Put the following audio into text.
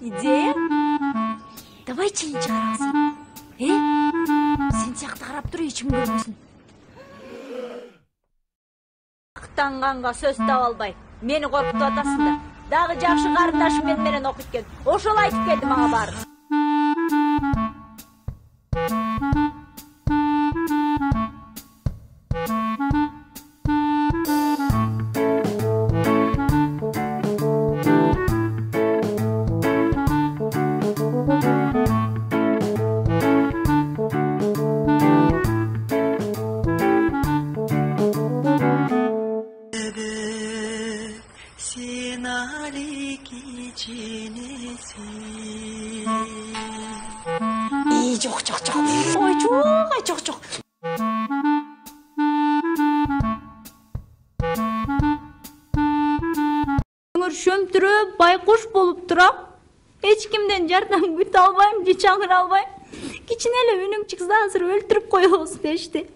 идея? Давай чейин чыгарабыз. Сен сыяктуу карап туруп эч ким көрбөсүн. Таңганга сөз таба албай, мени коркутуп атасың да. Дагы жакшы карындашым менен окуйт экен. Ошол айтып келди мага баарын. Жок. Ой, жок. Шөмтүрөп, байкуш болуп турам. Эч кимден жардам күтө албайм же чаңыра албайм. Кичине эле үнүң чыкса азыр өлтүрүп коебуз дешти.